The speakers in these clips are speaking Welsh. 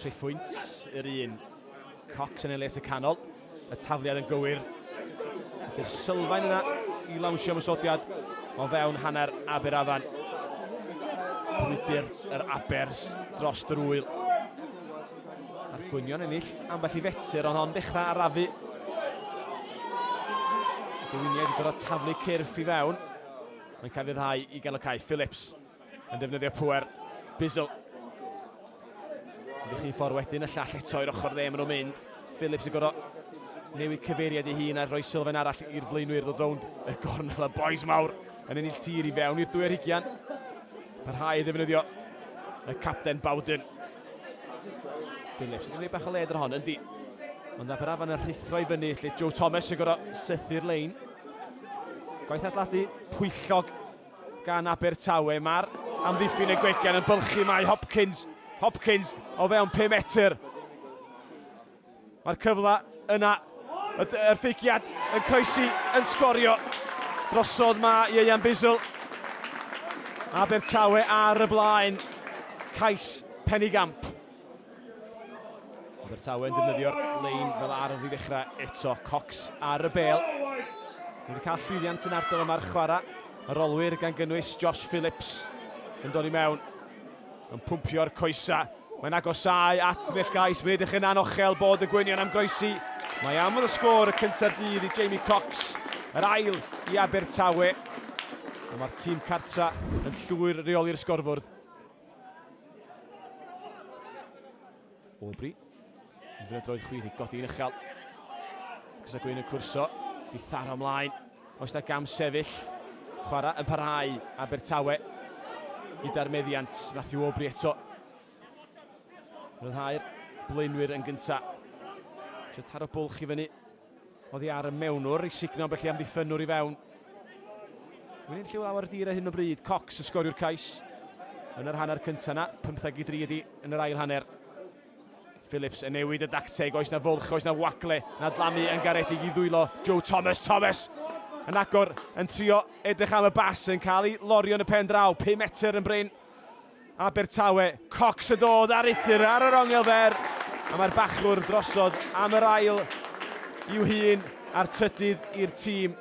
Triphwynt yr un. Cox yn Elias y canol. Y tafliad yn gywir. Felly'r sylfaen yna i lawnsio ymysodiad o fewn hanner Aberafan. Brwydyr yr Abers dros yr wyl. A'r gwynion ennill ambell i fetur, ond hon dechrau arafu. Dywiniau wedi gorfod taflu cyrff i fewn. Mae'n cael ei ddau i gael y cae. Phillips yn defnyddio pŵer. Bizzle. Ydych chi'n ffordd wedyn, y llall eto i'r ochr dde, maen nhw'n mynd. Phillips yn gorfod newid cyfeiriad ei hun a rhoi sylfaen arall i'r blaenwyr ddod rownd y gornel. Y boes mawr yn ennill tir i fewn i'r 2-20. Parhau i ddefnyddio y capten Bowden. Phillips yn gwneud bach o led ar hon, yndi. Ond Aberafan yn rhithro i fyny, lle Joe Thomas yn gorfod sythu'r lein. Gwaith adeiladu pwyllog gan Abertawe. Mae'r amddiffyn y gwegian yn bylchu mai Hopkins. Hopkins o fewn 5 metr. Mae'r cyfle yna, y ffeigiad yn croesi yn sgorio. Drosodd mae Ieuan Bizzle. Abertawe ar y blaen. Cais Penigamp. Abertawe yn defnyddio'r lein fel ardd i ddechrau eto. Cox ar y bel. Wedi cael llwyddiant yn ardal yma'r chwarae. Yr olwyr gan gynnwys Josh Phillips yn dod i mewn. Yn pwmpio'r coesa. Mae'n agosau at Millgais. Mae'n edrych yn anochel bod y gwynion am groesi. Mae am y sgôr y cyntaf dydd i Jamie Cox. Yr ail i Abertawe. A mae'r tîm cartra yn llwyr reoli'r sgorfwrdd. Aubrey. Yn fynd droed chwith i godi yn uchel. Cysa Gwyn yn cwrso. I tharo ymlaen. Oes da gam sefyll. Chwarae yn parhau Abertawe. Gyda'r meddiant Matthew Aubrey eto. Rhyddhau'r blaenwyr yn gyntaf. Trio taro bwlch i fyny. Oddi ar y mewnwr i signo felly amddiffynwr i fewn. Wy'n lliw lawer dir hyn o bryd. Cox y sgoriwr cais. Yn yr hanner cyntaf yna. 15-3 ydi yn yr ail hanner. Phillips yn newid y dacteg. Oes na fwlch, oes na wacle. Na dlamu yn garedig i ddwylo Joe Thomas. Thomas yn agor yn trio edrych am y bas yn cael ei lorio yn y pen draw. 5 metr yn bryn. Abertawe, Cox y dod ar eithyr ar yr ongel fer. A mae'r bachwr drosodd am yr ail i'w hun a'r trydydd i'r tîm.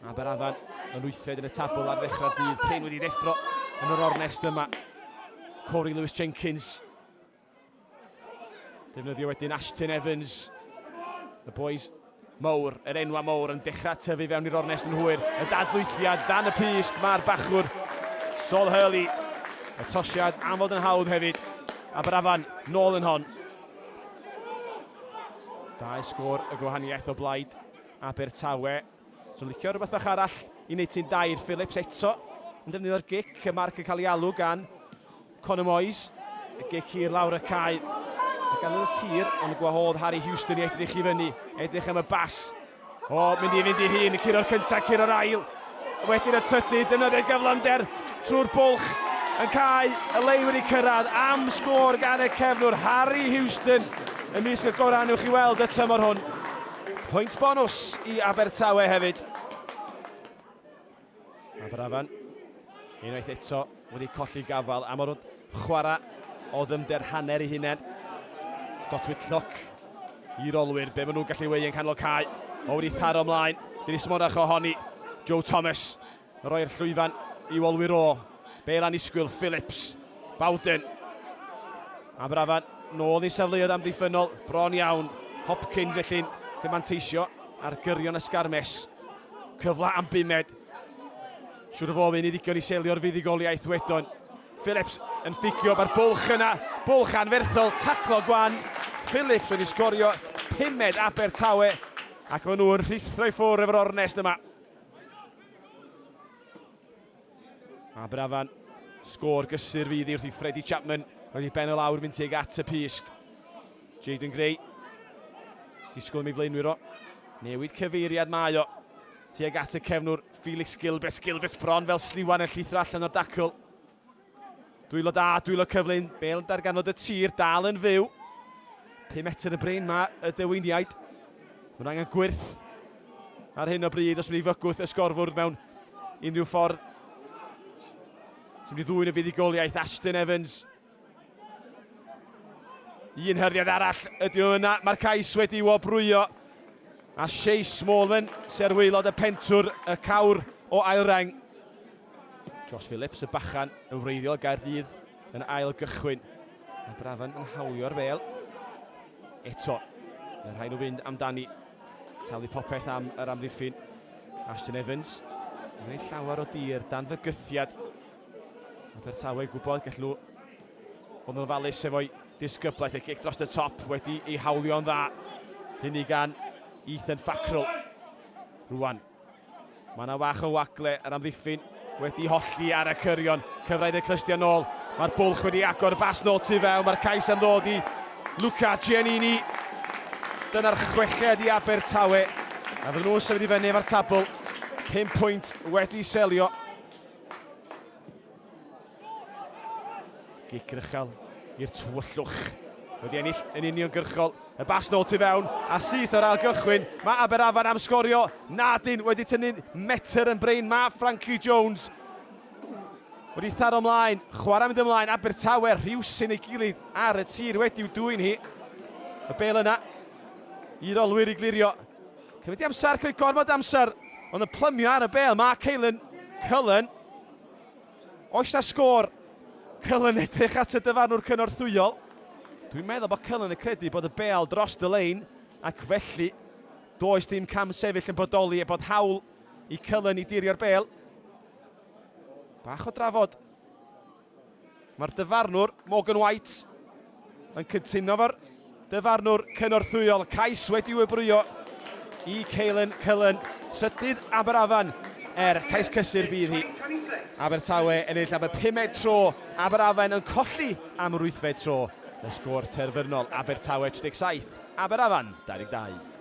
Aberafan yn wythfed yn y tabl ar ddechrau'r dydd. Prin wedi deffro yn yr ornest yma. Corey Lewis-Jenkins. Defnyddio wedyn Ashton Evans. Y boys mowr, yr enwa mowr yn dechrau tyfu fewn i'r ornest yn hwyr. Y dadlwythiad dan y pist, mae'r bachwr Sol Hurley. Y tosiad am fod yn hawdd hefyd. Aberafan nôl yn hon. Dau sgôr y gwahaniaeth o blaid Abertawe. So licio rhywbeth bach arall i wneud sy'n dair. Phillips eto yn defnyddio'r gic. Y marc yn cael ei alw gan Conor Moyes. Y gic i'r lawr y cae. A gan y tir, ond y gwahodd Harry Houston i edrych i fyny. Edrych am y bas. O, mynd i hun. Curo'r cyntaf, curo'r ail. Wedyn y trydydd, defnyddio'r gyflymder trwy'r bwlch. Yn cae y lei wedi cyrraedd am sgôr gan y cefnwr Harry Houston. Ymysg y goran yw'ch chi weld y tymor hwn. Pwynt bonus i Abertawe hefyd. Aberafan, unwaith eto wedi colli gafal am o'r chwarae o ddymder hanner i hunain. Gotwyd lloc i'r olwyr, be maen nhw'n gallu weu yn canol cae. O wedi tharo ymlaen, dyn ni smodach ohoni. Joe Thomas, roi'r llwyfan i olwyr o. Bel anisgwyl, Phillips, Bowden. Aberafan, nôl i safleoedd amddiffynol, bron iawn. Hopkins felly'n manteisio ar gyrion ysgarmes. Cyfla am bumed. Siwr o fod mynd i ddigon i selio'r fuddigoliaeth wedon. Phillips yn ffigio mae'r bwlch yna. Bwlch anferthol, taclo gwan. Phillips wedi sgorio 5 Abertawe. Ac maen nhw'n rhithro i ffwrdd efo'r ornest yma. Aberafan, sgôr gysur fydd wrth i Freddie Chapman. Roedd i ben o lawr fynd teg at y pist. Jaden Gray. Disgwyl mi flaenwyr o. Newid cyfeiriad mae o. Teg at y cefnwr Felix Gilbert. Gilbert bron fel sliwan yn llithro allan o'r dacl. Dwylo da, dwylo cyflym. Bel darganfod y tir, dal yn fyw. 5 metr y bryn mae y dywiniaid. Mae'n angen gwirth ar hyn o bryd os mynd i fygwth y sgorfwrdd mewn unrhyw ffordd. Sy'n mynd i ddwy'n y fuddigoliaeth. Ashton Evans Un hyrdiad arall ydy nhw yna. Mae'r cais wedi i'w obrwyo. A Shea Smallman, sy'r waelod y pentwr, y cawr o ail reng. Josh Phillips, y bachan, yn wreiddiol Gaerdydd, yn ail gychwyn. Aberafon yn hawlio'r fel. Eto, yn rhaid nhw fynd amdani. Talu popeth am yr amddiffyn. Ashton Evans, yn gwneud llawer o dir dan fygythiad. Abertawe gwybod gall nhw ond yn ofalus efo'i disgyblaeth, y gic dros y top wedi ei hawlio'n dda. Hynny gan Ethan Fackrell. Rwan, mae yna wach o wagle yr amddiffyn wedi holli ar y cyrion. Cyfraith y clystio nôl. Mae'r bwlch wedi agor y bas nôl tu fewn. Mae'r cais am ddod i Luca Giannini. Dyna'r chweched i Abertawe. A fydden nhw'n sefyll i fyny efo'r tabl. 5 pwynt wedi selio. Gic rychel i'r tywyllwch. Wedi ennill yn uniongyrchol. Y bas nôl tu fewn, a syth o'r ail gychwyn. Mae Aberafan am sgorio. Nadyn wedi tynnu metr yn brein. Mae Frankie Jones wedi tharo ymlaen. Chwarae mynd ymlaen. Abertawe rhywsyn ei gilydd ar y tir wedi'w dwy'n hi. Y bel yna i'r olwyr i glirio. Cymryd i amser, cymryd gormod amser. Ond y plymio ar y bel. Mae Cullen. Oes na sgôr. Cullen edrych at y dyfarnwr cynorthwyol. Dwi'n meddwl bod Cullen yn credu bod y bel dros y lein ac felly does dim cam sefyll yn bodoli a bod hawl i Cullen i dirio'r bel. Bach o drafod. Mae'r dyfarnwr Morgan White yn cytuno fo'r dyfarnwr cynorthwyol. Cais wedi wybrwyo i Cullen. Trydydd Aberafan cais cysur bydd hi. Abertawe ennill am y 5th tro. Aberafan yn colli am yr 8th tro. Y sgôr terfynol, Abertawe 37, Aberafan 22.